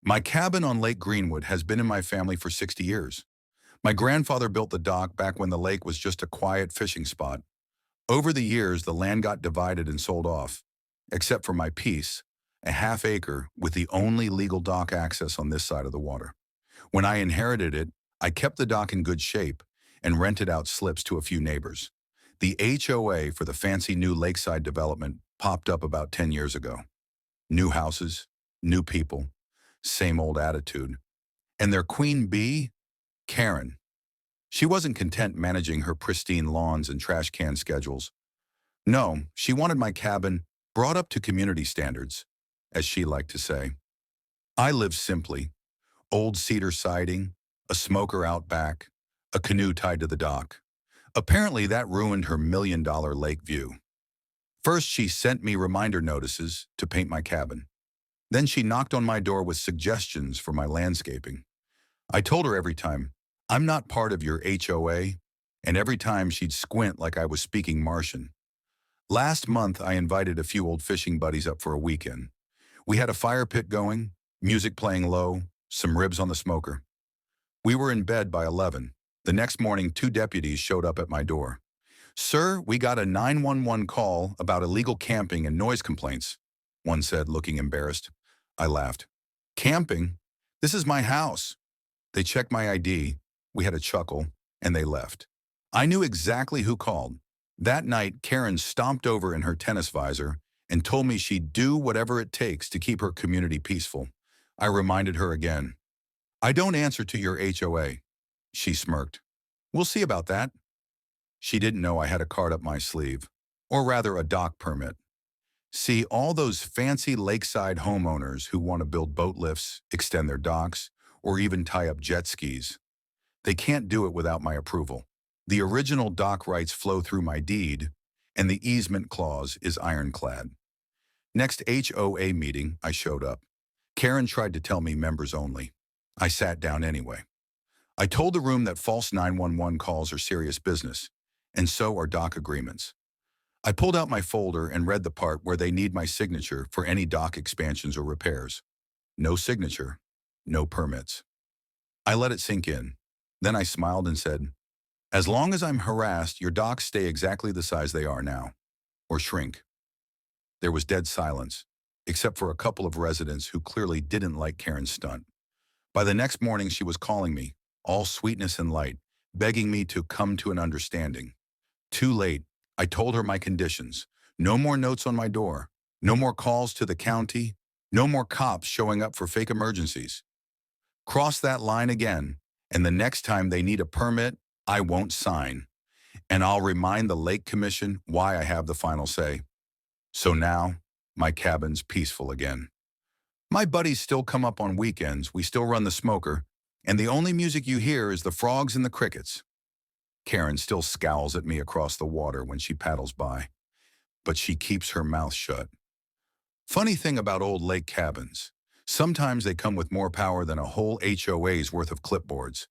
My cabin on Lake Greenwood has been in my family for 60 years. My grandfather built the dock back when the lake was just a quiet fishing spot. Over the years, the land got divided and sold off, except for my piece, a half acre with the only legal dock access on this side of the water. When I inherited it, I kept the dock in good shape and rented out slips to a few neighbors. The HOA for the fancy new lakeside development popped up about 10 years ago. New houses, new people, same old attitude. And their queen bee, Karen. She wasn't content managing her pristine lawns and trash can schedules. No, she wanted my cabin brought up to community standards, as she liked to say. I lived simply: old cedar siding, a smoker out back, a canoe tied to the dock. Apparently that ruined her million-dollar lake view. First, she sent me reminder notices to paint my cabin. Then she knocked on my door with suggestions for my landscaping. I told her every time, "I'm not part of your HOA," and every time she'd squint like I was speaking Martian. Last month, I invited a few old fishing buddies up for a weekend. We had a fire pit going, music playing low, some ribs on the smoker. We were in bed by 11. The next morning, two deputies showed up at my door. "Sir, we got a 911 call about illegal camping and noise complaints," one said, looking embarrassed. I laughed. "Camping? This is my house." They checked my ID, we had a chuckle, and they left. I knew exactly who called. That night, Karen stomped over in her tennis visor and told me she'd do whatever it takes to keep her community peaceful. I reminded her again. "I don't answer to your HOA." She smirked. "We'll see about that." She didn't know I had a card up my sleeve, or rather a dock permit. See, all those fancy lakeside homeowners who want to build boat lifts, extend their docks, or even tie up jet skis, they can't do it without my approval. The original dock rights flow through my deed, and the easement clause is ironclad. Next HOA meeting, I showed up. Karen tried to tell me members only. I sat down anyway. I told the room that false 911 calls are serious business, and so are dock agreements. I pulled out my folder and read the part where they need my signature for any dock expansions or repairs. No signature, no permits. I let it sink in. Then I smiled and said, "As long as I'm harassed, your docks stay exactly the size they are now, or shrink." There was dead silence, except for a couple of residents who clearly didn't like Karen's stunt. By the next morning, she was calling me, all sweetness and light, begging me to come to an understanding. Too late. I told her my conditions. No more notes on my door. No more calls to the county. No more cops showing up for fake emergencies. Cross that line again, and the next time they need a permit, I won't sign. And I'll remind the Lake Commission why I have the final say. So now, my cabin's peaceful again. My buddies still come up on weekends, we still run the smoker, and the only music you hear is the frogs and the crickets. Karen still scowls at me across the water when she paddles by, but she keeps her mouth shut. Funny thing about old lake cabins, sometimes they come with more power than a whole HOA's worth of clipboards.